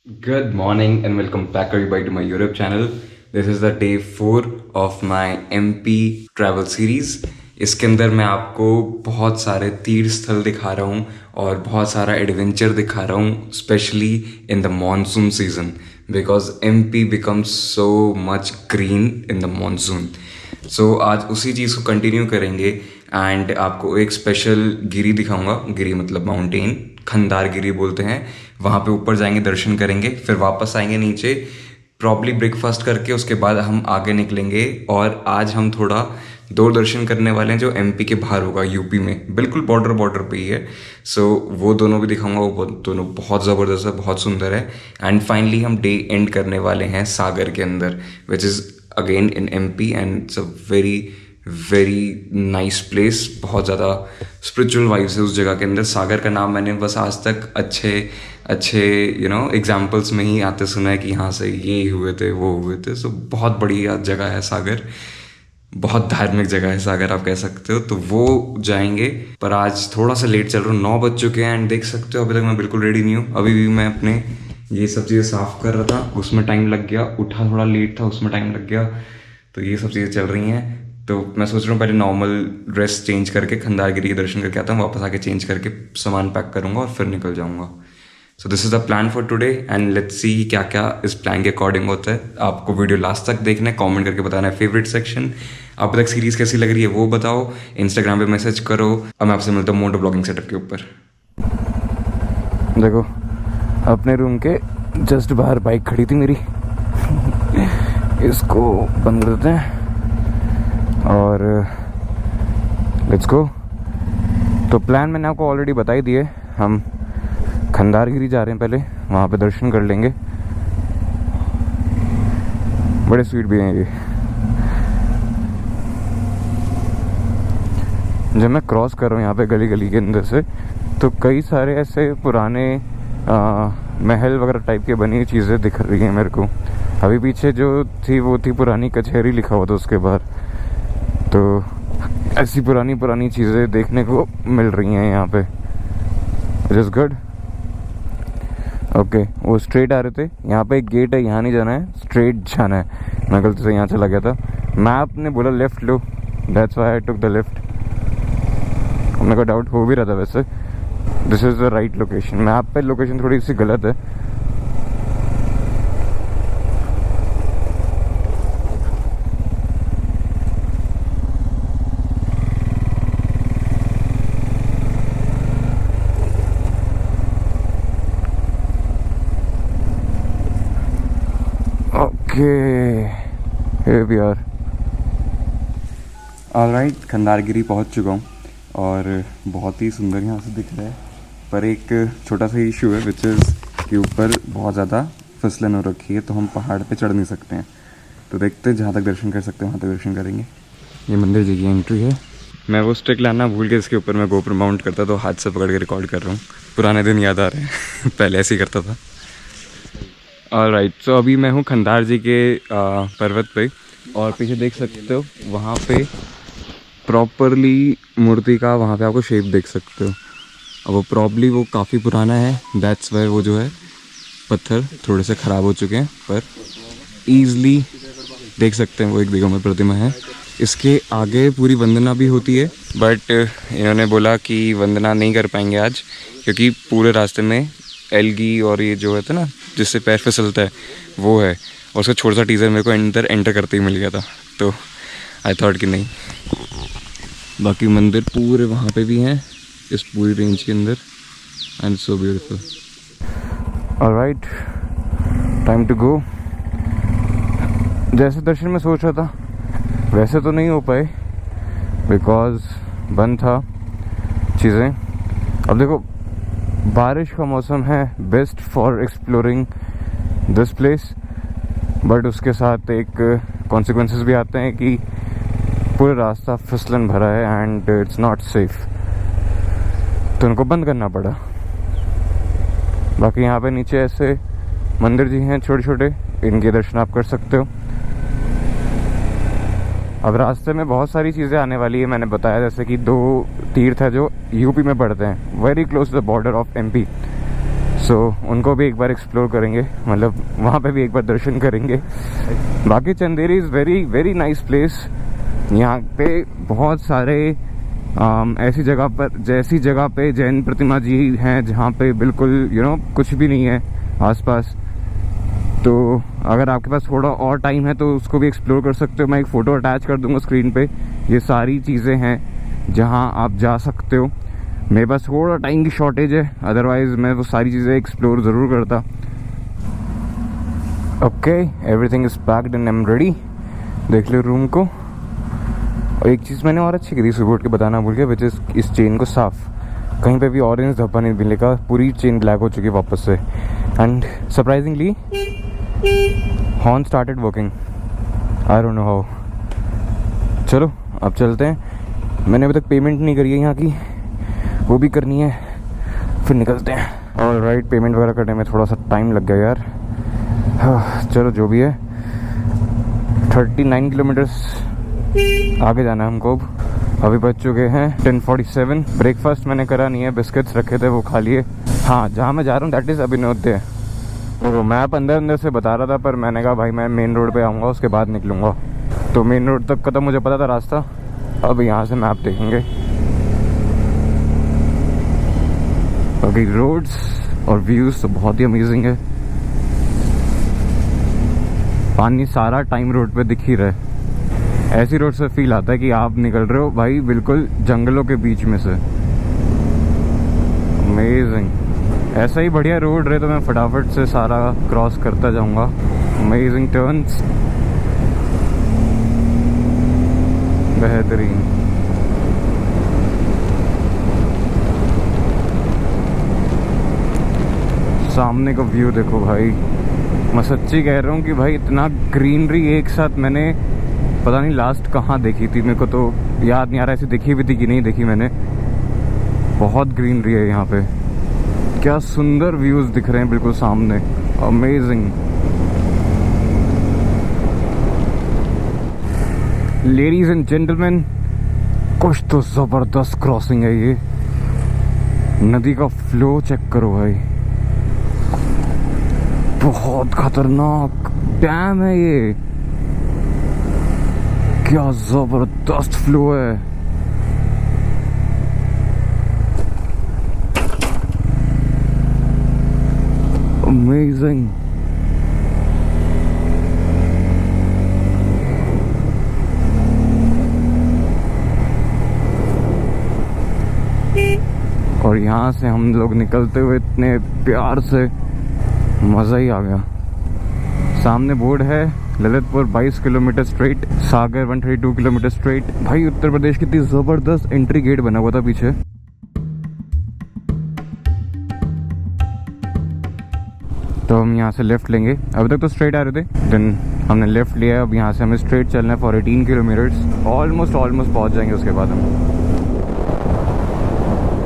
Good morning and welcome back everybody to my YouTube channel. This is the day 4 of my MP travel series. इसके अंदर मैं आपको बहुत सारे तीर्थ स्थल दिखा रहा हूँ और बहुत सारा एडवेंचर दिखा रहा हूँ, specially in the monsoon season because MP becomes so much green in the monsoon. सो आज उसी चीज़ को कंटिन्यू करेंगे एंड आपको एक स्पेशल गिरी दिखाऊंगा. गिरी मतलब माउंटेन, खंदार गिरी बोलते हैं. वहाँ पे ऊपर जाएंगे, दर्शन करेंगे, फिर वापस आएंगे नीचे, प्रॉब्ली ब्रेकफास्ट करके उसके बाद हम आगे निकलेंगे. और आज हम थोड़ा दर्शन करने वाले हैं जो MP के बाहर होगा, यूपी में, बिल्कुल बॉर्डर पे ही है. सो वो दोनों भी दिखाऊंगा. वो दोनों बहुत ज़बरदस्त है, बहुत सुंदर है. एंड फाइनली हम डे एंड करने वाले हैं सागर के अंदर, which is again in MP and it's a very nice place. बहुत ज़्यादा स्पिरिचुअल वाइब्स है उस जगह के अंदर. सागर का नाम मैंने बस आज तक अच्छे एग्जाम्पल्स में ही आते सुना है कि यहाँ से ये हुए थे, वो हुए थे. सो बहुत बढ़िया जगह है सागर, बहुत धार्मिक जगह है सागर आप कह सकते हो. तो वो जाएंगे, पर आज थोड़ा सा लेट चल रहा हूँ. 9 बज चुके हैं एंड देख सकते हो अभी तक मैं बिल्कुल रेडी नहीं हूँ. अभी भी मैं अपने ये सब चीज़ें साफ़ कर रहा था, उसमें टाइम लग गया. उठा थोड़ा लेट था, उसमें टाइम लग गया. तो ये सब चीज़ें चल रही हैं. तो मैं सोच रहा हूँ पहले नॉर्मल ड्रेस चेंज करके खंदारगिरी के दर्शन करके आता हूँ, वापस आके चेंज करके सामान पैक करूँगा और फिर निकल जाऊँगा. So this is the plan for today and let's see क्या क्या इस प्लान के अकॉर्डिंग होता है. आपको वीडियो लास्ट तक देखना है, कमेंट करके बताना है फेवरेट सेक्शन. अब तक सीरीज़ कैसी लग रही है वो बताओ, इंस्टाग्राम पे मैसेज करो. अब मैं आपसे मिलता हूँ मोटो ब्लॉगिंग सेटअप के ऊपर. देखो अपने रूम के जस्ट बाहर बाइक खड़ी थी मेरी. इसको बंद कर देते हैं और लेट्स गो. तो प्लान मैंने आपको ऑलरेडी बता ही दिए. हम खंदारगिरी जा रहे हैं, पहले वहाँ पे दर्शन कर लेंगे. बड़े स्वीट भी हैं ये. जब मैं क्रॉस कर रहा हूँ यहाँ पे गली गली के अंदर से, तो कई सारे ऐसे पुराने महल वगैरह टाइप के बनी हुई चीज़ें दिख रही हैं मेरे को. अभी पीछे जो थी वो थी पुरानी कचहरी, लिखा हुआ था उसके बाहर. तो ऐसी पुरानी चीज़ें देखने को मिल रही हैं यहाँ पे. It is good. ओके, वो स्ट्रेट आ रहे थे. यहाँ पे एक गेट है, यहाँ नहीं जाना है, स्ट्रेट जाना है. मैं गलती से यहाँ चला गया था. मैप ने बोला left low, that's why I took the left. मेरे को डाउट हो भी रहा था वैसे. This is the right location. Map पे लोकेशन थोड़ी सी गलत है. here we are. ऑलराइट, खंदारगिरी पहुंच चुका हूं और बहुत ही सुंदर यहाँ से दिख रहा है. पर एक छोटा सा इशू है विच इज़ कि ऊपर बहुत ज़्यादा फिसलन हो रखी है, तो हम पहाड़ पे चढ़ नहीं सकते हैं. तो देखते हैं, जहाँ तक दर्शन कर सकते हैं वहाँ तक दर्शन करेंगे. ये मंदिर जी की एंट्री है. मैं वो स्टिक लाना भूल के इसके ऊपर मैं गोप्रो माउंट करता, तो हाथ से पकड़ के रिकॉर्ड कर रहा हूँ. पुराने दिन याद आ रहे हैं. पहले ऐसे ही करता था. ऑलराइट, सो अभी मैं हूँ खंदार जी के पर्वत पे, और पीछे देख सकते हो वहाँ पे प्रॉपरली मूर्ति का वहाँ पे आपको शेप देख सकते हो. अब वो प्रॉब्ली वो काफ़ी पुराना है, दैट्स वाई वो जो है पत्थर थोड़े से ख़राब हो चुके हैं, पर ईज़िली देख सकते हैं वो एक दिगंबर प्रतिमा है. इसके आगे पूरी वंदना भी होती है, बट इन्होंने बोला कि वंदना नहीं कर पाएंगे आज, क्योंकि पूरे रास्ते में एल्गी और ये जो है ना जिससे पैर फिसलता है वो है. और उसका छोटा सा टीज़र मेरे को एंटर करते ही मिल गया था, तो आई थॉट कि नहीं. बाकी मंदिर पूरे वहाँ पे भी हैं इस पूरी रेंज के अंदर, and so beautiful. Alright, time to go. जैसे दर्शन में सोच रहा था वैसे तो नहीं हो पाए, बिकॉज बंद था चीज़ें. अब देखो, बारिश का मौसम है, best for exploring this place, but उसके साथ एक कॉन्सिक्वेंसेस भी आते हैं कि पूरा रास्ता फिसलन भरा है एंड इट्स नॉट सेफ, तो उनको बंद करना पड़ा. बाकी यहाँ पे नीचे ऐसे मंदिर जी हैं छोटे छोटे, इनके दर्शन आप कर सकते हो. अब रास्ते में बहुत सारी चीज़ें आने वाली है. मैंने बताया जैसे कि 2 तीर्थ है जो यूपी में पड़ते हैं, very close to the border of MP. उनको भी एक बार एक्सप्लोर करेंगे, मतलब वहाँ पे भी एक बार दर्शन करेंगे। बाकी Chanderi is very very nice place. यहाँ पे बहुत सारे ऐसी जगह पे जैन प्रतिमा जी हैं जहाँ पे बिल्कुल कुछ भी नहीं है आसपास। तो अगर आपके पास थोड़ा और टाइम है तो उसको भी एक्सप्लोर कर सकते हो। मैं एक फ़ोटो अटैच कर दूंगा स्क्रीन पे। ये सारी चीज़ें हैं जहाँ आप जा सकते हो। मेरे पास थोड़ा टाइम की शॉर्टेज है, अदरवाइज़ मैं वो सारी चीज़ें एक्सप्लोर ज़रूर करता। Okay, everything is packed and I am ready. देख लो रूम को। और एक चीज़ मैंने और अच्छी की थी सुबह उठ के बताना भूल गया, विच इज़ इस चेन को साफ़ कहीं पे भी ऑरेंज धब्बा नहीं मिलने का। पूरी चेन ब्लैक हो चुकी है वापस से। And surprisingly horn started working, I don't know how. चलो अब चलते हैं। मैंने अभी तक पेमेंट नहीं करी है यहाँ की, वो भी करनी है, फिर निकलते हैं। और राइट, पेमेंट वगैरह करने में थोड़ा सा टाइम लग गया यार। चलो जो भी है, 39 किलोमीटर्स आगे जाना है हमको। अभी बज चुके हैं 10:47। ब्रेकफास्ट मैंने करा नहीं है, बिस्किट्स रखे थे वो खा लिए। हाँ, जहाँ मैं जा रहा हूँ दैट इज़ अभिनवोदय। तो मैप अंदर से बता रहा था, पर मैंने कहा भाई मैं मेन रोड पे आऊँगा, उसके बाद निकलूँगा। तो मेन रोड तक का तो मुझे पता था रास्ता, अब यहाँ से मैप देखेंगे। बाकी रोड्स और व्यूज़ तो बहुत ही अमेजिंग है। पानी सारा टाइम रोड पे दिख ही रहा है। ऐसी रोड से फील आता है कि आप निकल रहे हो भाई बिल्कुल जंगलों के बीच में से। अमेजिंग। ऐसा ही बढ़िया रोड रहे तो मैं फटाफट से सारा क्रॉस करता जाऊंगा। अमेजिंग टर्न्स, बेहतरीन। सामने का व्यू देखो भाई, मैं सच्ची कह रहा हूँ कि भाई इतना ग्रीनरी एक साथ मैंने पता नहीं लास्ट कहाँ देखी थी, मेरे को तो याद नहीं आ रहा ऐसी देखी भी थी कि नहीं देखी मैंने। बहुत ग्रीनरी है यहाँ पे, क्या सुंदर व्यूज़ दिख रहे हैं बिल्कुल सामने। अमेजिंग। लेडीज एंड जेंटलमैन, कुछ तो ज़बरदस्त क्रॉसिंग है ये। नदी का फ्लो चेक करो भाई, बहुत खतरनाक डैम है ये। क्या जबरदस्त फ्लो है। अमेजिंग। और यहाँ से हम लोग निकलते हुए इतने प्यार से, मज़ा ही आ गया। सामने बोर्ड है ललितपुर 22 किलोमीटर स्ट्रेट, सागर 132 किलोमीटर स्ट्रेट। भाई उत्तर प्रदेश की इतनी ज़बरदस्त एंट्री गेट बना हुआ था पीछे। तो हम यहाँ से लेफ़्ट लेंगे। अभी तक तो स्ट्रेट आ रहे थे, देन हमने लेफ़्ट लिया। अब यहाँ से हमें स्ट्रेट चलना है फॉर 18 किलोमीटर्स। ऑलमोस्ट पहुँच जाएंगे उसके बाद हम।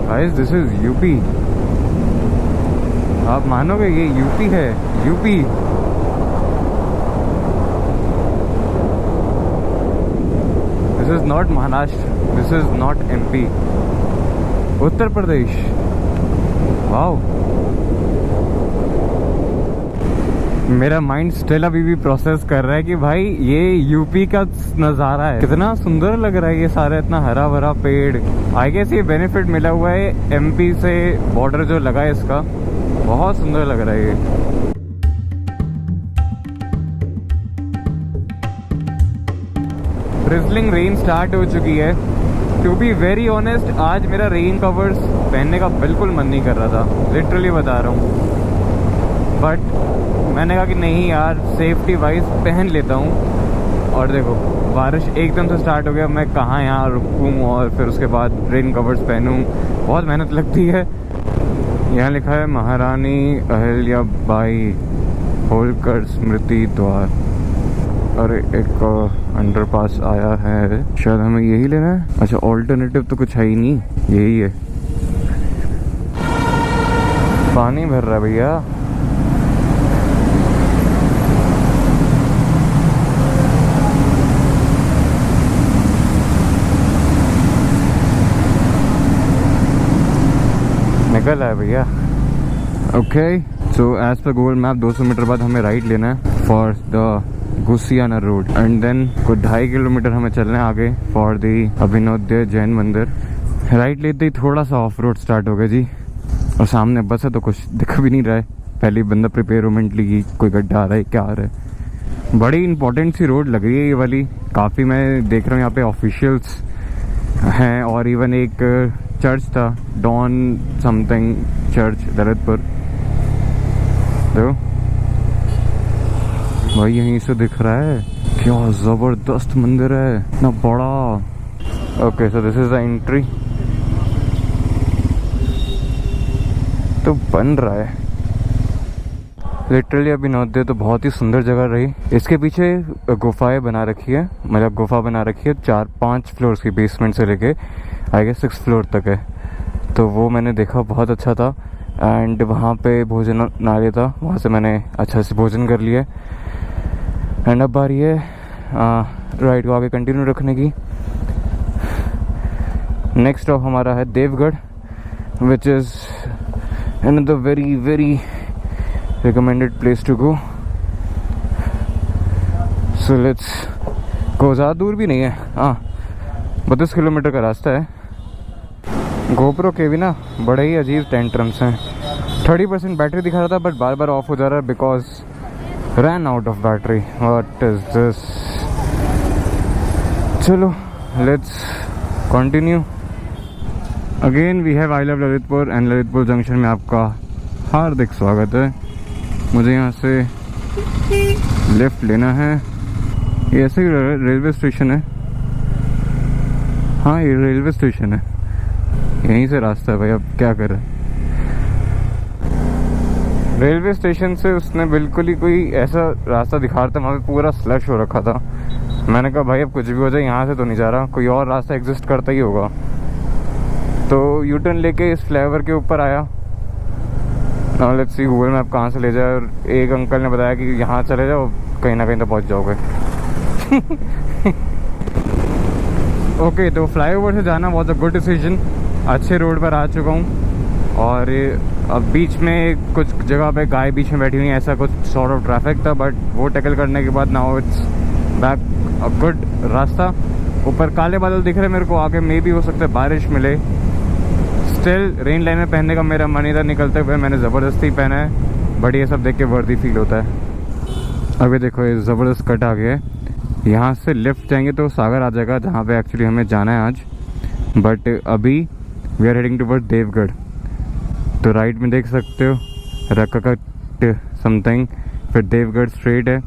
Guys this is UP. आप मानोगे ये यूपी है, UP. This is not Maharashtra, this is not MP, Uttar Pradesh. Wow. मेरा माइंड स्टिल अभी भी प्रोसेस कर रहा है कि भाई ये यूपी का नज़ारा है, कितना सुंदर लग रहा है ये सारा, इतना हरा भरा पेड़। आई गेस ये बेनिफिट मिला हुआ है एमपी से, बॉर्डर जो लगा है इसका, बहुत सुंदर लग रहा है ये। ड्रिजलिंग रेन स्टार्ट हो चुकी है। टू बी वेरी ऑनेस्ट, आज मेरा रेन कवर्स पहनने का बिल्कुल मन नहीं कर रहा था, लिटरली बता रहा हूँ। बट मैंने कहा कि नहीं यार, सेफ्टी वाइज पहन लेता हूँ। और देखो बारिश एकदम से स्टार्ट हो गया, मैं कहाँ यहाँ रुकूँ और फिर उसके बाद रेन कवर्स पहनूँ, बहुत मेहनत लगती है। यहाँ लिखा है महारानी अहिल्याबाई होलकर स्मृति द्वार। और एक अंडरपास आया है, शायद हमें यही लेना है। अच्छा, ऑल्टरनेटिव तो कुछ है ही नहीं, यही है। पानी भर रहा है भैया। निकल आया भैया। Okay, so as per Google map 200 metre बाद हमें राइट लेना है for the Gusiana road and then कुछ 2.5 किलोमीटर हमें चलना है आगे फॉर द अभिनवोदय जैन मंदिर। राइट लेते ही थोड़ा सा ऑफ रोड स्टार्ट हो गया जी, और सामने बस है तो कुछ दिख भी नहीं रहा है। पहले बंदा प्रिपेयर हो मेंटली कि कोई गड्ढा आ रहा है क्या आ रहा है। बड़ी इंपॉर्टेंट सी रोड लग रही है ये वाली, काफ़ी मैं देख रहा हूँ यहाँ पे ऑफिशियल्स हैं और इवन एक चर्च था डॉन समथिंग चर्च ललितपुर, देखो भाई यहीं से दिख रहा है, क्या ज़बरदस्त मंदिर है, इतना बड़ा। Okay, so this is the entry, तो बन रहा है लिटरली। अभी नवोदय तो बहुत ही सुंदर जगह रही। इसके पीछे गुफाएं बना रखी है, मतलब गुफा बना रखी है 4-5 फ्लोर्स की, बेसमेंट से लेके आई गेस 6 फ्लोर तक है। तो वो मैंने देखा, बहुत अच्छा था। एंड वहाँ पे भोजनालय था, वहाँ से मैंने अच्छा से भोजन कर लिया। एंड अब बारी है राइड को आगे कंटिन्यू रखने की। नेक्स्ट स्टॉप हमारा है Devgarh, which is another very recommended place to go. So let's go। ज़्यादा दूर भी नहीं है, हाँ 32 किलोमीटर का रास्ता है। गोप्रो के भी ना बड़े ही अजीब टेंट्रम्स हैं। 30% बैटरी दिखा रहा था बट बार बार ऑफ हो जा रहा है because run out of battery. What is this. चलो let's continue. Again we have I love Lalitpur and Lalitpur junction में आपका हार्दिक स्वागत है। मुझे यहाँ से लेफ्ट लेना है। ये ऐसे ही रेलवे स्टेशन है, हाँ ये रेलवे स्टेशन है, यहीं से रास्ता है भाई, अब क्या करें। रेलवे स्टेशन से उसने बिल्कुल ही कोई ऐसा रास्ता दिखा रहा था, वहाँ पे पूरा स्लश हो रखा था। मैंने कहा भाई अब कुछ भी हो जाए यहाँ से तो नहीं जा रहा, कोई और रास्ता एग्जिस्ट करता ही होगा। तो यू टर्न लेके इस फ्लाईओवर के ऊपर आया। Now let's C Google map कहाँ से ले जाए। और एक अंकल ने बताया कि यहाँ चले जाओ, कहीं ना कहीं तो पहुँच जाओगे। ओके, तो फ्लाईओवर से जाना वॉज अ गुड डिसीजन। अच्छे रोड पर आ चुका हूँ और अब बीच में कुछ जगह पे गाय बीच में बैठी हुई है, ऐसा कुछ सॉर्ट ऑफ ट्रैफिक था, बट वो टैकल करने के बाद now it's back a good रास्ता। ऊपर काले बादल दिख रहे हैं मेरे को, आगे मे भी हो सकता है बारिश मिले। स्टिल रेन लाइन में पहनने का मेरा मन ही था निकलते हुए, मैंने ज़बरदस्ती पहना है, बट ये सब देख के वर्दी फील होता है। अभी देखो ये ज़बरदस्त कट आ गया है, यहाँ से लेफ्ट जाएंगे तो सागर आ जाएगा जहाँ पे एक्चुअली हमें जाना है आज। बट अभी we are heading toward Devgarh. तो राइट में देख सकते हो रक्काकट समथिंग, फिर देवगढ़ स्ट्रेट है।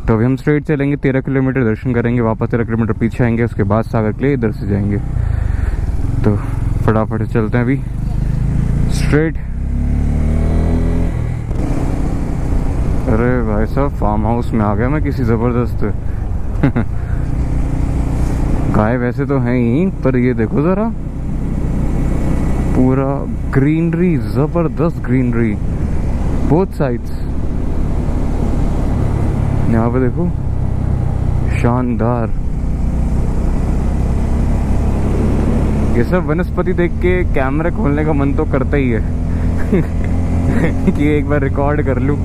तो अभी हम स्ट्रेट चलेंगे, 13 किलोमीटर दर्शन करेंगे, वापस 13 किलोमीटर पीछे आएंगे, उसके बाद सागर के लिए इधर से जाएंगे। तो फटाफट से चलते हैं अभी स्ट्रेट। अरे भाई साहब फार्म हाउस में आ गया मैं किसी ज़बरदस्त। गाय वैसे तो है ही, पर ये देखो ज़रा पूरा ग्रीनरी, ज़बरदस्त ग्रीनरी बोथ साइड्स। यहाँ पे देखो शानदार। ये सब वनस्पति देख के कैमरा खोलने का मन तो करता ही है कि एक बार रिकॉर्ड कर लूं।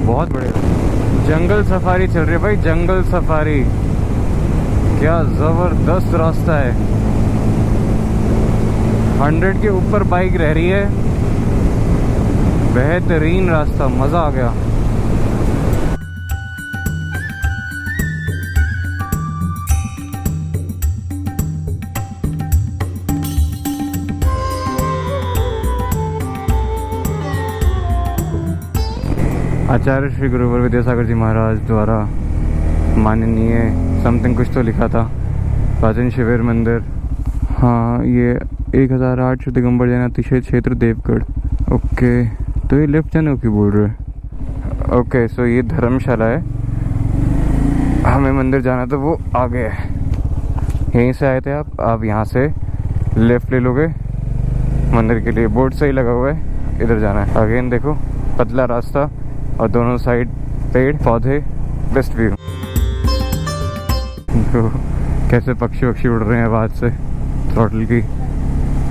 बहुत बढ़िया जंगल सफारी चल रही है भाई, जंगल सफारी, क्या जबरदस्त रास्ता है। 100 के ऊपर बाइक रह रही है, बेहतरीन रास्ता, मजा आ गया। आचार्य श्री गुरुवर विद्यासागर जी महाराज द्वारा माननीय समथिंग कुछ तो लिखा था, प्राचीन शिविर मंदिर। हाँ ये 1008 दिगंबर जैन अतिशय क्षेत्र देवगढ़। ओके, तो ये लेफ्ट जाने की बोल रहे। ओके, सो ये धर्मशाला है, हमें मंदिर जाना तो वो आगे है। यहीं से आए थे आप यहाँ से लेफ्ट ले लोगे मंदिर के लिए, बोर्ड सही लगा हुआ है, इधर जाना है। अगेन देखो पतला रास्ता और दोनों साइड पेड़ पौधे, बेस्ट व्यू। तो कैसे पक्षी उड़ रहे हैं आवाज़ से थ्रॉटल की।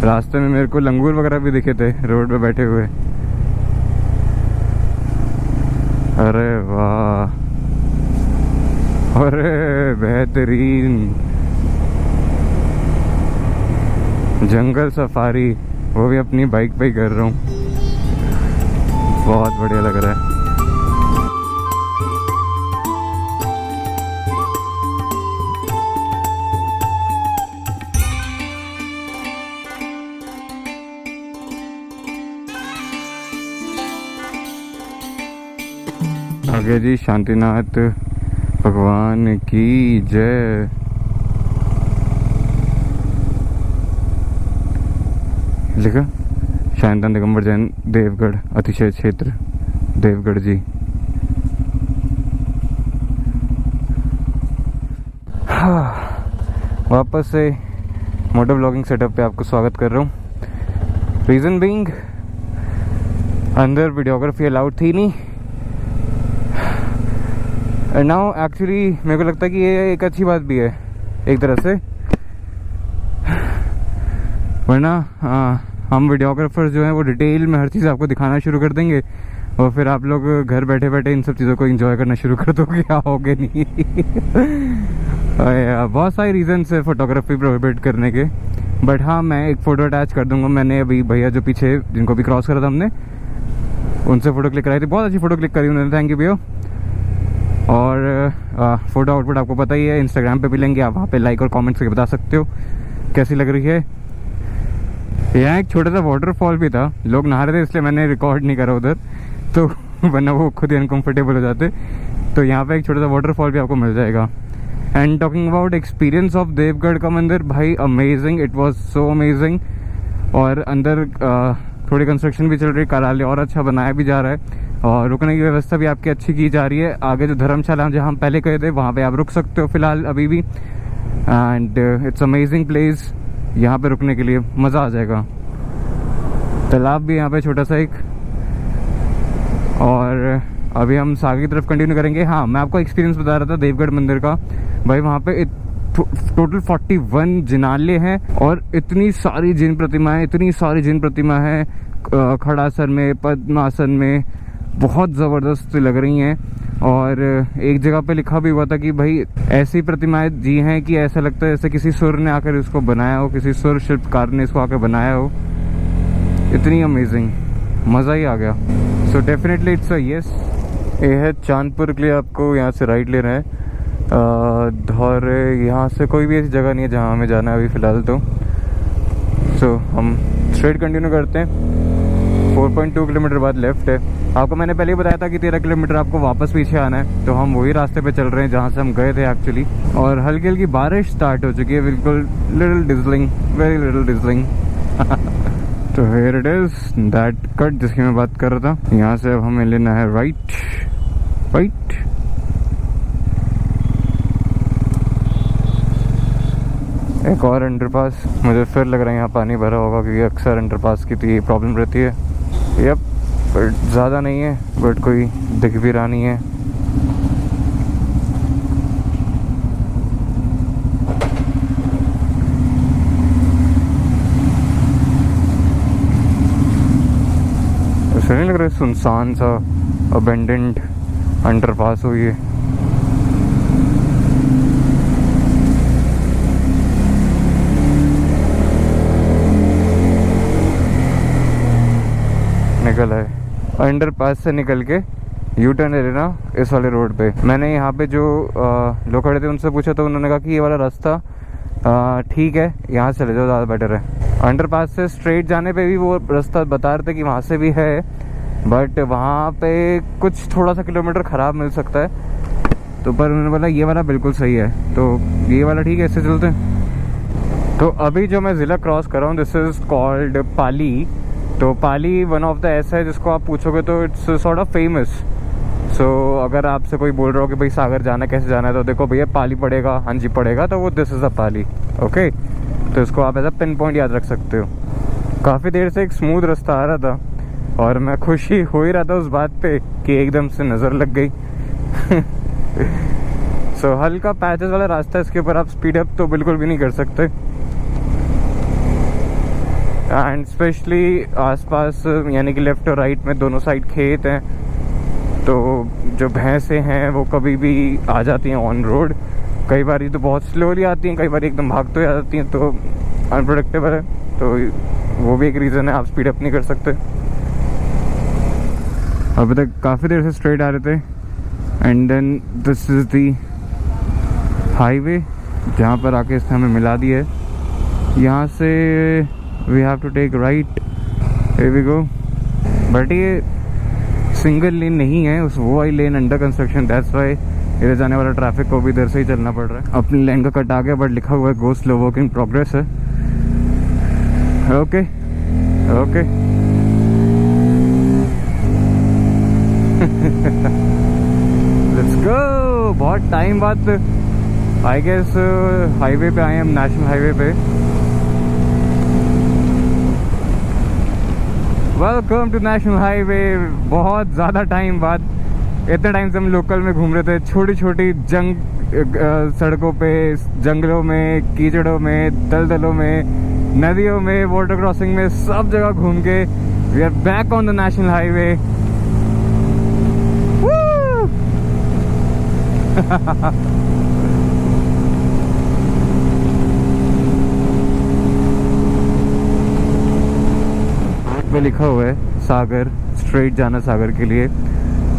रास्ते में मेरे को लंगूर वगैरह भी दिखे थे रोड पे बैठे हुए। अरे वाह, अरे बेहतरीन जंगल सफारी, वो भी अपनी बाइक पे ही कर रहा हूँ। बहुत बढ़िया लग रहा है। आगे जी शांतिनाथ भगवान की जय। लिखा शांतिनाथ दिगंबर जैन देवगढ़ अतिशय क्षेत्र देवगढ़ जी। वापस से मोटो ब्लॉगिंग सेटअप पे आपको स्वागत कर रहा हूँ। रीज़न बीइंग अंदर वीडियोग्राफी अलाउड थी नहीं। एंड नाउ एक्चुअली मेरे को लगता है कि ये एक अच्छी बात भी है एक तरह से, वरना हम वीडियोग्राफर्स जो हैं वो डिटेल में हर चीज़ आपको दिखाना शुरू कर देंगे और फिर आप लोग घर बैठे बैठे इन सब चीज़ों को एंजॉय करना शुरू कर दोगे, आओगे नहीं। बहुत सारे रीजंस है फोटोग्राफी प्रोहिबिट करने के, बट हाँ मैं एक फ़ोटो अटैच कर दूंगा। मैंने अभी भैया जो पीछे जिनको भी क्रॉस करा था हमने, उनसे फ़ोटो क्लिक कराई थी, बहुत अच्छी फ़ोटो क्लिक करी उन्होंने, थैंक यू भैया। और फ़ोटो आउटपुट आपको पता ही है, इंस्टाग्राम पे भी लेंगे, आप वहाँ पे लाइक और कमेंट्स करके बता सकते हो कैसी लग रही है। यहाँ एक छोटा सा वाटरफॉल भी था, लोग नहा रहे थे इसलिए मैंने रिकॉर्ड नहीं करा उधर, तो वरना वो खुद ही अनकम्फर्टेबल हो जाते। तो यहाँ पे एक छोटा सा वाटरफॉल भी आपको मिल जाएगा। And talking about experience of Devgarh का मंदिर, भाई amazing, it was so amazing. और अंदर थोड़ी कंस्ट्रक्शन भी चल रही है, कार्यालय और अच्छा बनाया भी जा रहा है और रुकने की व्यवस्था भी आपकी अच्छी की जा रही है। आगे जो धर्मशाला जहाँ हम पहले गए थे वहाँ पे आप रुक सकते हो फिलहाल अभी भी। एंड इट्स अमेजिंग प्लेस, यहाँ पे रुकने के लिए मज़ा आ जाएगा। तालाब भी यहाँ पे छोटा सा एक। और अभी हम सागर की तरफ कंटिन्यू करेंगे। हाँ मैं आपको एक्सपीरियंस बता रहा था देवगढ़ मंदिर का, भाई वहाँ पे टोटल 41 जिनालय हैं और इतनी सारी जिन प्रतिमा हैं, खड़ासन में, पद्मासन में, बहुत ज़बरदस्त लग रही हैं। और एक जगह पे लिखा भी हुआ था कि भाई ऐसी प्रतिमाएं जी हैं कि ऐसा लगता है जैसे किसी सुर ने आकर इसको बनाया हो, किसी सुर शिल्पकार ने इसको आकर बनाया हो। इतनी अमेजिंग, मज़ा ही आ गया। So definitely it's a yes. ये है चांदपुर के लिए आपको यहाँ से राइट लेना है और यहाँ से कोई भी ऐसी जगह नहीं है जहाँ हमें जाना है अभी फ़िलहाल तो। सो हम स्ट्रेट कंटिन्यू करते हैं। 4.2 किलोमीटर बाद लेफ्ट है। आपको मैंने पहले ही बताया था कि 13 किलोमीटर आपको वापस पीछे आना है, तो हम वही रास्ते पे चल रहे हैं जहाँ से हम गए थे एक्चुअली। और हल्की हल्की बारिश स्टार्ट हो चुकी है, बिल्कुल little drizzling, very little drizzling. तो here it is that cut जिसकी मैं बात कर रहा था। यहाँ से अब हमें लेना है राइट। एक और अंडरपास, मुझे फिर लग रहा है यहाँ पानी भरा होगा क्योंकि अक्सर अंडरपास की तो ये प्रॉब्लम रहती है। यप, बट ज़्यादा नहीं है, बट कोई दिख भी रहा नहीं है। ऐसा नहीं लग रहा है सुनसान सा अबेंडेंट अंडरपास हो ये। निकल है अंडरपास से निकल के यू टर्न ले लेना इस वाले रोड पे। मैंने यहाँ पे जो लोग खड़े थे उनसे पूछा तो उन्होंने कहा कि ये वाला रास्ता ठीक है, यहाँ से चले जाओ, ज़्यादा बेटर है। अंडरपास से स्ट्रेट जाने पे भी वो रास्ता बता रहे थे कि वहाँ से भी है, बट वहाँ पे कुछ थोड़ा सा किलोमीटर ख़राब मिल सकता है। तो पर उन्होंने बोला ये वाला बिल्कुल सही है, तो ये वाला ठीक है, इससे चलते हैं। तो अभी जो मैं ज़िला क्रॉस कर रहा हूँ दिस इज़ कॉल्ड पाली। तो पाली वन ऑफ द ऐसा है जिसको आप पूछोगे तो इट्स सॉर्ट ऑफ फेमस। सो अगर आपसे कोई बोल रहा हो कि भाई सागर जाना कैसे जाना है, तो देखो भैया पाली पड़ेगा, हाँ जी पड़ेगा, तो वो this is a Pali. Okay, तो इसको आप ऐसा पिन पॉइंट याद रख सकते हो। काफ़ी देर से एक स्मूथ रास्ता आ रहा था और मैं खुशी हो ही रहा था उस बात पे कि एकदम से नज़र लग गई। सो हल्का पैचेस वाला रास्ता है, इसके ऊपर आप स्पीड अप तो बिल्कुल भी नहीं कर सकते। एंड स्पेशली आसपास यानी कि लेफ़्ट और राइट में दोनों साइड खेत हैं, तो जो भैंसें हैं वो कभी भी आ जाती हैं ऑन रोड। कई बार तो बहुत स्लोली आती हैं, कई बार एकदम भागते हुए आ जाती हैं, तो अनप्रोडक्टेबल है। तो वो भी एक रीज़न है, आप स्पीड अप नहीं कर सकते। अभी तक काफ़ी देर से स्ट्रेट आ रहे थे, and then this is the highway जहाँ पर आके इसने हमें मिला दी है। यहाँ से we have to take right, here we go. But ये सिंगल लेन नहीं है, उस वो वाली lane under construction, that's why इधर जाने वाला ट्रैफिक को भी इधर से ही चलना पड़ रहा है। अपनी लेन का कट आ गया, बट लिखा हुआ है go slow, work in progress है। Okay okay let's go. बहुत टाइम बाद आई गेस हाईवे पे आए हम, नेशनल हाईवे पे। Welcome to national highway. बहुत ज़्यादा टाइम बाद, इतने टाइम से हम लोकल में घूम रहे थे, छोटी छोटी सड़कों पे, जंगलों में, कीचड़ों में, दलदलों में, नदियों में, वाटर क्रॉसिंग में, सब जगह घूम के we are back on the national highway. पे लिखा हुआ है सागर, स्ट्रेट जाना सागर के लिए।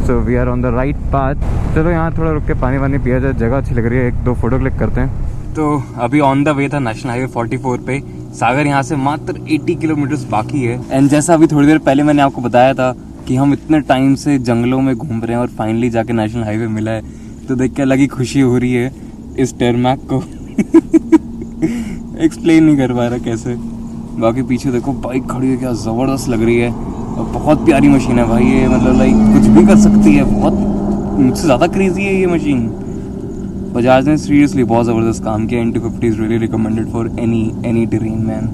So we are on the right path. चलो यहाँ थोड़ा रुक के पानी वानी पिया जाए, जगह अच्छी लग रही है, एक दो फोटो क्लिक करते हैं। तो अभी ऑन द वे था नेशनल हाईवे 44 पे। सागर यहाँ से मात्र 80 किलोमीटर्स बाकी है। एंड जैसा अभी थोड़ी देर पहले मैंने आपको बताया था कि हम इतने टाइम से जंगलों में घूम रहे हैं और फाइनली जाके नेशनल हाईवे मिला है, तो देख के अलग ही खुशी हो रही है इस टेरमैक को। एक्सप्लेन नहीं कर पा रहा कैसे। बाकी पीछे देखो बाइक खड़ी है, क्या ज़बरदस्त लग रही है और बहुत प्यारी मशीन है भाई ये, मतलब लाइक कुछ भी कर सकती है। बहुत मुझसे ज़्यादा क्रेजी है ये मशीन। बजाज ने सीरियसली बहुत ज़बरदस्त काम किया। N250 is really recommended for any terrain man,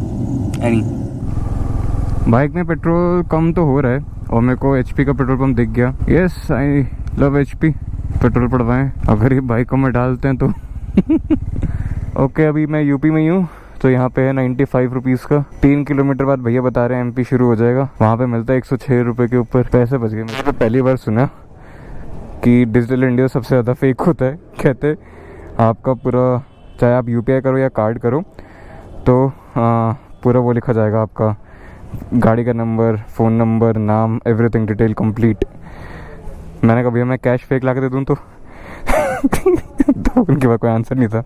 any. Bike में पेट्रोल कम तो हो रहा है और मेरे को HP का पेट्रोल पंप दिख गया। Yes, I love HP। पेट्रोल पड़वाएं अगर ये बाइकों में डालते हैं तो। ओके, अभी मैं यूपी में ही हूँ, तो यहाँ पे है 95 रुपीज़ का। 3 किलोमीटर बाद भैया बता रहे हैं MP शुरू हो जाएगा, वहाँ पे मिलता है 106 रुपये के ऊपर। पैसे बच गए। मैंने तो पहली बार सुना कि डिजिटल इंडिया सबसे ज़्यादा फेक होता है। कहते आपका पूरा, चाहे आप UPI करो या कार्ड करो, तो पूरा वो लिखा जाएगा, आपका गाड़ी का नंबर, फ़ोन नंबर, नाम, एवरीथिंग डिटेल कंप्लीट। मैंने कहा भैया मैं कैश फेक ला के दे दूँ तो तो उनके पास कोई आंसर नहीं था।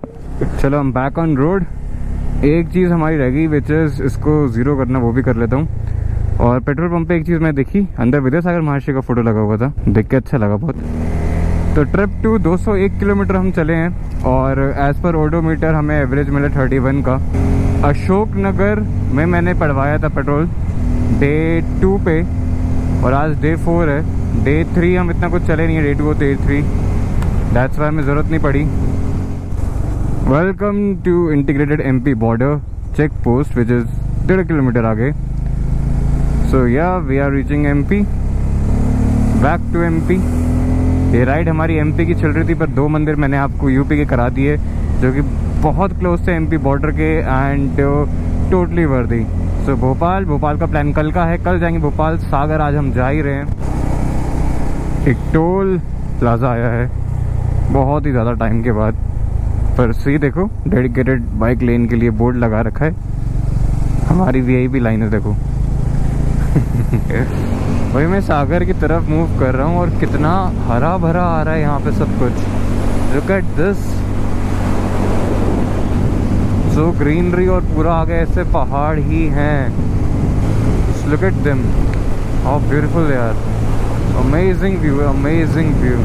चलो हम बैक ऑन रोड। एक चीज़ हमारी रह गई विच इज़ इसको ज़ीरो करना, वो भी कर लेता हूँ। और पेट्रोल पंप पे एक चीज़ मैं देखी, अंदर विद्यासागर महर्षि का फ़ोटो लगा हुआ था, देख के अच्छा लगा बहुत। तो ट्रिप टू 201 किलोमीटर हम चले हैं और एज़ पर ओडोमीटर हमें एवरेज मिला 31 का। अशोक नगर में मैंने पड़वाया था पेट्रोल डे 2 पे, और आज डे 4 है। डे 3 हम इतना कुछ चले नहीं है, डे 2 और डे 3, दैट्स वाई हमें ज़रूरत नहीं पड़ी। Welcome to integrated MP border check post which is 1.5 kilometre आगे। So yeah we are reaching MP, back to MP। ये राइड हमारी MP की चल रही थी, पर 2 मंदिर मैंने आपको UP के करा दिए जो कि बहुत क्लोज थे MP बॉर्डर के, एंड टोटली वर्दी। सो भोपाल का प्लान कल का है, कल जाएंगे भोपाल। सागर आज हम जा ही रहे हैं। एक टोल प्लाजा आया है बहुत ही ज़्यादा टाइम के बाद, पर सी देखो डेडिकेटेड बाइक लेन के लिए बोर्ड लगा रखा है। हमारी VIP लाइन है देखो। भाई मैं सागर की तरफ मूव कर रहा हूँ और कितना हरा भरा आ रहा है यहाँ पे सब कुछ। Look at this, so greenery, और पूरा आगे ऐसे पहाड़ ही हैं। Look at them, how beautiful यार, अमेजिंग व्यू, अमेजिंग व्यू।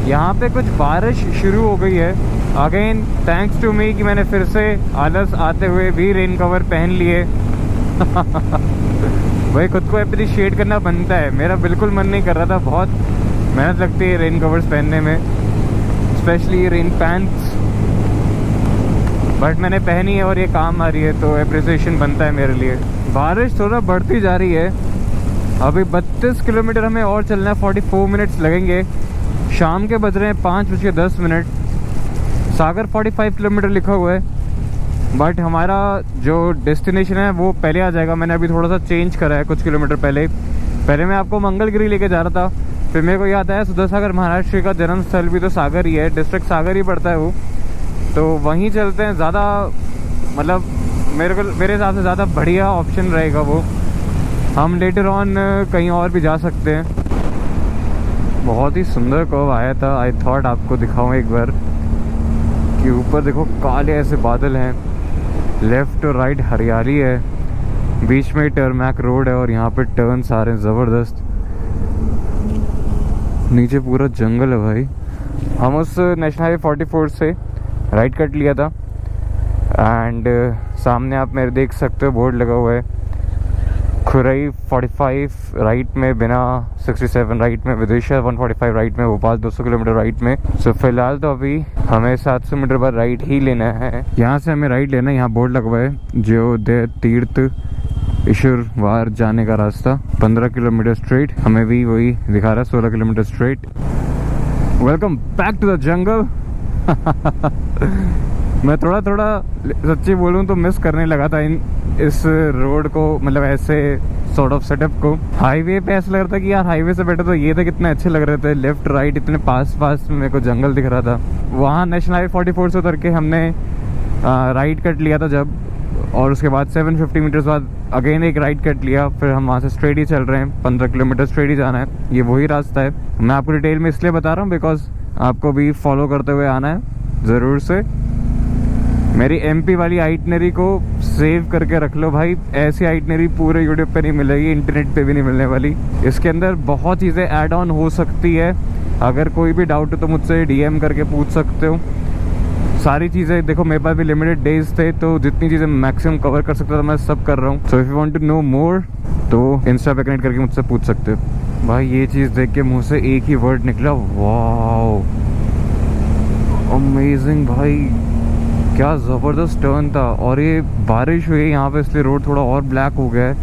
यहाँ पे कुछ बारिश शुरू हो गई है अगेन, थैंक्स टू मी कि मैंने फिर से आलस आते हुए भी रेन कवर पहन लिए। भाई खुद को अप्रिशिएट करना बनता है। मेरा बिल्कुल मन नहीं कर रहा था, बहुत मेहनत लगती है रेन कवर्स पहनने में, स्पेशली रेन पैंट्स, बट मैंने पहनी है और ये काम आ रही है, तो अप्रिसिएशन बनता है मेरे लिए। बारिश थोड़ा बढ़ती जा रही है अभी 32 किलोमीटर हमें और चलना है, 44 मिनट्स लगेंगे। शाम के बज रहे हैं 5:10। सागर 45 किलोमीटर लिखा हुआ है, बट हमारा जो डेस्टिनेशन है वो पहले आ जाएगा। मैंने अभी थोड़ा सा चेंज करा है कुछ किलोमीटर पहले मैं आपको मंगलगिरी लेके जा रहा था, फिर मेरे को याद आया सुधासागर महाराष्ट्र का जन्म स्थल भी तो सागर ही है, डिस्ट्रिक्ट सागर ही पड़ता है वो, तो वहीं चलते हैं। ज़्यादा मतलब मेरे हिसाब से ज़्यादा बढ़िया ऑप्शन रहेगा वो। हम लेटर ऑन कहीं और भी जा सकते हैं। बहुत ही सुंदर कर्व आया था, आई थॉट आपको दिखाऊं एक बार कि ऊपर देखो काले ऐसे बादल हैं, लेफ्ट और राइट हरियाली है, बीच में टर्मैक रोड है और यहाँ पे टर्न्स आ रहे हैं ज़बरदस्त। नीचे पूरा जंगल है भाई। हम उस नेशनल हाईवे 44 से राइट कट लिया था एंड सामने आप मेरे देख सकते हो बोर्ड लगा हुआ है, खुरई 45 राइट में, बिना 67 राइट में, विदिशा 145 राइट में, भोपाल 200 किलोमीटर राइट में। सो फिलहाल तो अभी हमें 700 मीटर बाद राइट ही लेना है। यहाँ से हमें राइट लेना है, यहाँ बोर्ड लगा हुआ है जो तीर्थ ईश्वरवार जाने का रास्ता, 15 किलोमीटर स्ट्रेट। हमें भी वही दिखा रहा है, 16 kilometre straight. Welcome back to the jungle. मैं थोड़ा सच्ची बोलूं तो मिस करने लगा था इस रोड को, मतलब ऐसे सॉर्ट ऑफ सेटअप को। हाईवे पे ऐसा लग रहा था कि यार हाईवे से बेटर तो ये था, कितने अच्छे लग रहे थे, लेफ्ट राइट इतने पास में मेरे को जंगल दिख रहा था। वहाँ नेशनल हाईवे 44 से उतर के हमने राइट कट लिया था जब, और उसके बाद 750 मीटर्स बाद अगेन एक राइट कट लिया, फिर हम वहाँ से स्ट्रेट ही चल रहे हैं। 15 किलोमीटर स्ट्रेट ही जाना है, ये वही रास्ता है। मैं आपको डिटेल में इसलिए बता रहा हूँ बिकॉज आपको भी फॉलो करते हुए आना है ज़रूर से। मेरी एमपी वाली आइटनरी को सेव करके रख लो भाई, ऐसी आइटनरी पूरे यूट्यूब पे नहीं मिलेगी, इंटरनेट पे भी नहीं मिलने वाली। इसके अंदर बहुत चीज़ें ऐड ऑन हो सकती है, अगर कोई भी डाउट हो तो मुझसे डीएम करके पूछ सकते हो। सारी चीज़ें देखो, मेरे पास भी लिमिटेड डेज थे तो जितनी चीज़ें मैक्सिमम कवर कर सकता था मैं सब कर रहा हूँ। So if you want to know more तो इंस्टा पे कनेक्ट करके मुझसे पूछ सकते हो। भाई ये चीज़ देख के मुँह से एक ही वर्ड निकला, वाओ अमेजिंग भाई, क्या ज़बरदस्त टर्न था। और ये बारिश हुई है यहाँ पे इसलिए रोड थोड़ा और ब्लैक हो गया है।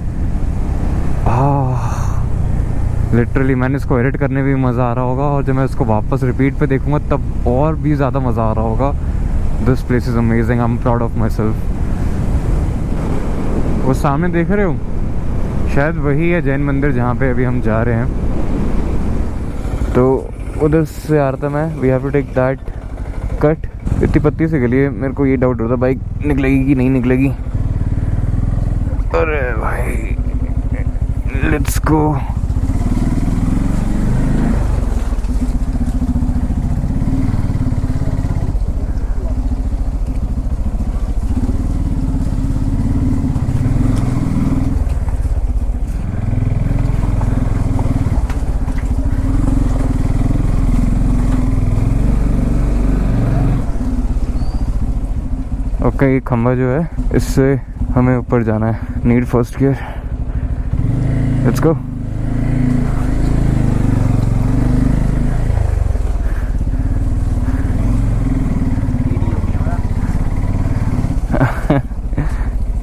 लिटरली मैंने इसको एडिट करने में भी मज़ा आ रहा होगा, और जब मैं इसको वापस रिपीट पे देखूंगा तब और भी ज़्यादा मज़ा आ रहा होगा। This place is amazing, I am proud of my self. वो सामने देख रहे हो, शायद वही है जैन मंदिर जहाँ पे अभी हम जा रहे हैं। तो उधर से आ रहा था मैं, we have to take that cut. इतनी पत्ती से गली है, मेरे को ये डाउट होता बाइक निकलेगी कि नहीं निकलेगी। अरे भाई लेट्स गो। ओके, खंबा जो है इससे हमें ऊपर जाना है, need first gear, let's go.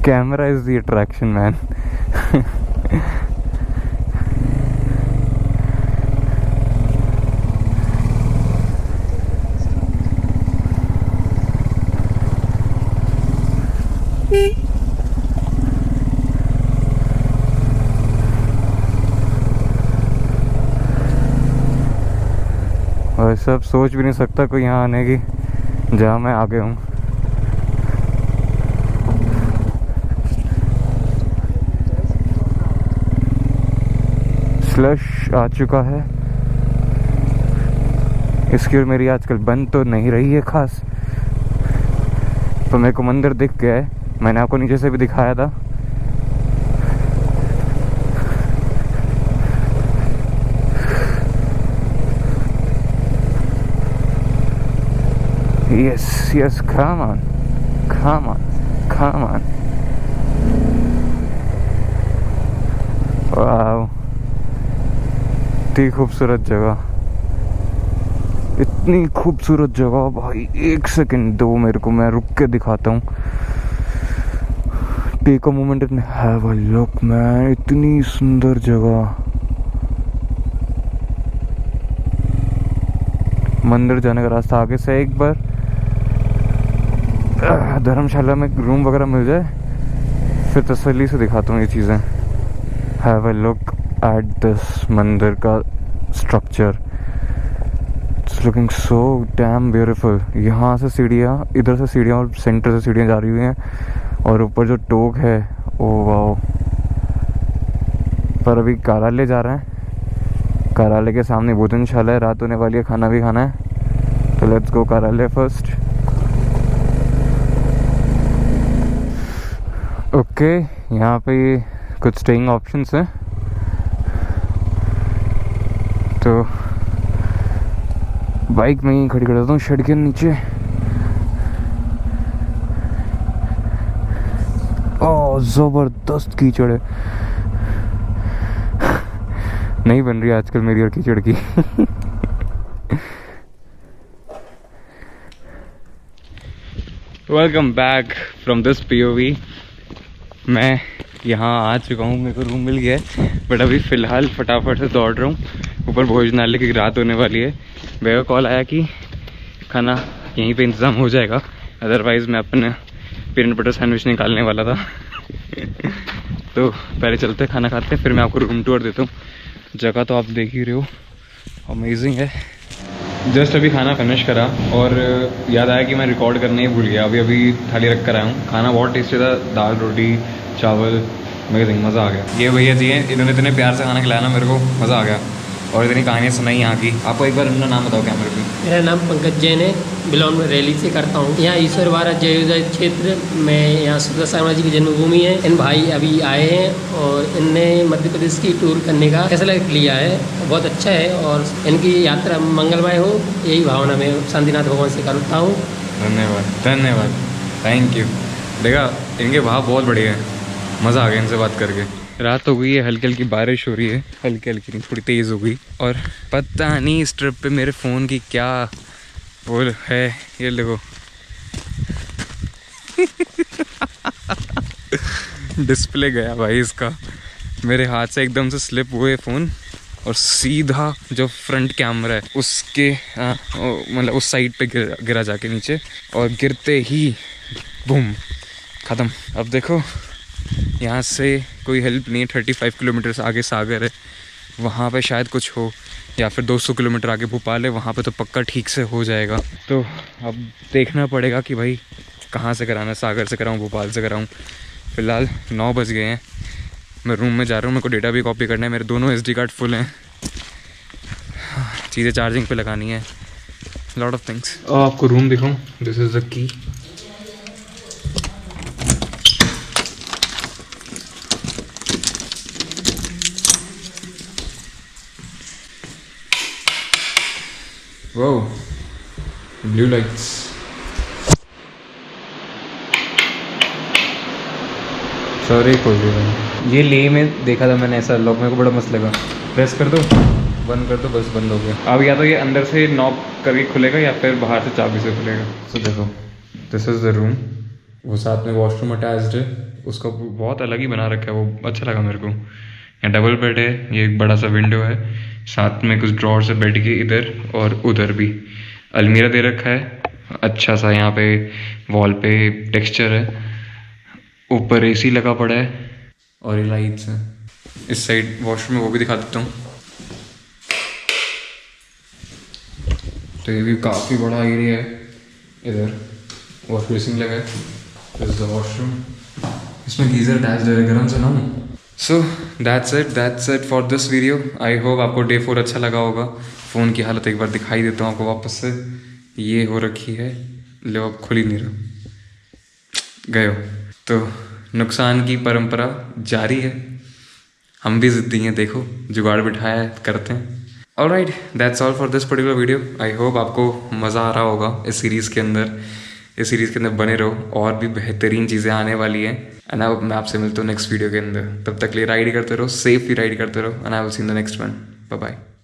Camera is the attraction man. और सब सोच भी नहीं सकता कोई यहाँ आने की जहाँ मैं आगे हूँ। स्लश आ चुका है, इसकी और मेरी आजकल बंद तो नहीं रही है खास। तो मेरे को मंदिर दिख गया है, मैंने आपको नीचे से भी दिखाया था। Yes, come on. वाह, इतनी खूबसूरत जगह, इतनी खूबसूरत जगह भाई। एक सेकंड दो मेरे को, मैं रुक के दिखाता हूँ। Take a moment and have a look man, इतनी सुंदर जगह। मंदिर जाने का रास्ता आगे से। एक बार धर्मशाला में रूम वगैरह मिल जाए फिर तसल्ली से दिखाता हूँ ये चीज़ें। Have a look at this मंदिर का structure, it's looking so damn beautiful. यहाँ से सीढ़ियाँ, इधर से सीढ़ियाँ और सेंटर से सीढ़ियाँ जा रही हुई हैं और ऊपर जो टोक है ओ वाओ। पर अभी कार्यालय जा रहे हैं, कार्यालय के सामने भोजनशाला है, रात होने वाली है, खाना भी खाना है, तो लेट्स गो कार्यालय फर्स्ट। ओके, यहाँ पे कुछ स्टेइंग ऑप्शंस हैं, तो बाइक में ही खड़ी कर देता हूँ शेड के नीचे। ओह ज़बरदस्त कीचड़ है, नहीं बन रही आजकल मेरी और कीचड़ की। Welcome back from this POV। मैं यहाँ आ चुका हूँ, मेरे को रूम मिल गया है, बट अभी फ़िलहाल फटाफट से दौड़ रहा हूँ ऊपर भोजनालय की। रात होने वाली है, भैया का कॉल आया कि खाना यहीं पे इंतज़ाम हो जाएगा, अदरवाइज़ मैं अपने पीनट बटर सैंडविच निकालने वाला था। तो पहले चलते खाना खाते, फिर मैं आपको रूम टूर देता हूँ। जगह तो आप देख ही रहे हो, अमेजिंग है। जस्ट अभी खाना फिनिश करा और याद आया कि मैं रिकॉर्ड करने ही भूल गया। अभी थाली रख कर आया हूँ। खाना बहुत टेस्टी था, दाल रोटी चावल, अमेजिंग, मज़ा आ गया। ये भैया जी हैं, इन्होंने इतने प्यार से खाना खिलाया ना मेरे को, मज़ा आ गया। और इतनी कहानियाँ सुनाई यहाँ की। आपको एक बार उनका नाम बताओ कैमरे पे। मेरा नाम पंकज जैन है, बिलोंग में रैली से करता हूँ। यहाँ ईश्वर भारत जयोदय क्षेत्र में, यहाँ सुदर्शन शर्मा जी की जन्मभूमि है। इन भाई अभी आए हैं और इनने मध्य प्रदेश की टूर करने का फैसला लिया है, बहुत अच्छा है और इनकी यात्रा मंगलमय हो, यही भावना मैं शांतिनाथ भगवान से करता हूँ। धन्यवाद धन्यवाद, थैंक यू। देखा, इनके भाव बहुत बढ़िया है, मज़ा आ गया इनसे बात करके। रात हो गई है, हल्की हल्की बारिश हो रही है, हल्की हल्की नहीं, थोड़ी तेज़ हो गई। और पता नहीं इस ट्रिप पे मेरे फ़ोन की क्या वो है, ये देखो। डिस्प्ले गया भाई इसका, मेरे हाथ से एकदम से स्लिप हुए फ़ोन और सीधा जो फ्रंट कैमरा है उसके मतलब उस साइड पे गिरा जाके नीचे, और गिरते ही बूम, ख़त्म। अब देखो यहाँ से कोई हेल्प नहीं है, 35 किलोमीटर आगे सागर है, वहाँ पे शायद कुछ हो, या फिर 200 किलोमीटर आगे भोपाल है, वहाँ पे तो पक्का ठीक से हो जाएगा। तो अब देखना पड़ेगा कि भाई कहाँ से कराना, सागर से कराऊँ भोपाल से कराऊँ। फ़िलहाल 9 बज गए हैं, मैं रूम में जा रहा हूँ, मेरे को डेटा भी कॉपी करना है, मेरे दोनों SD कार्ड फुल हैं, चीज़ें चार्जिंग पे लगानी है, लॉट ऑफ थिंग्स। आपको रूम दिखाऊँ, this is the key. Wow, blue lights. Sorry खोल दिया। ये ले में देखा था मैंने ऐसा लॉक, मेरे को बड़ा मस्त लगा। प्रेस कर दो, बंद कर दो, बस बंद हो गया। अब या तो ये अंदर से नॉक करके खुलेगा या फिर बाहर से चाबी से खुलेगा। तो देखो, दिस इज़ द रूम, वो साथ में वॉशरूम अटैच्ड है, उसका बहुत अलग ही बना रखा है, वो अच्छा लगा मेरे को। यहाँ डबल बेड है, ये एक बड़ा सा विंडो है, साथ में कुछ ड्रॉर से बेड के इधर और उधर भी अलमीरा दे रखा है, अच्छा सा। यहाँ पे वॉल पे टेक्सचर है, ऊपर AC लगा पड़ा है और ये लाइट्स हैं। इस साइड वॉशरूम में वो भी दिखा देता हूँ। तो ये भी काफ़ी बड़ा एरिया है, इधर वॉश बेसिन लगा है, दिस इज द वॉशरूम, इसमें गीज़र अटैच है, गर्म से ना हो। So that's it for this video. I hope आपको Day 4 अच्छा लगा होगा। फ़ोन की हालत एक बार दिखाई देता हूँ आपको वापस से, ये हो रखी है, लो अब खुल ही नहीं रहा, गए हो। तो नुकसान की परंपरा जारी है, हम भी ज़िद्दी हैं, देखो जुगाड़ बिठाया है, करते हैं। Alright, that's all for this particular video. I hope आपको मज़ा आ रहा होगा इस सीरीज़ के अंदर। इस सीरीज़ के अंदर बने रहो, और भी बेहतरीन चीज़ें आने वाली हैं। एंड अब मैं आपसे मिलता हूँ नेक्स्ट वीडियो के अंदर, तब तक लिए राइड करते रहो, सेफली राइड करते रहो, and I will see in the next one. Bye bye.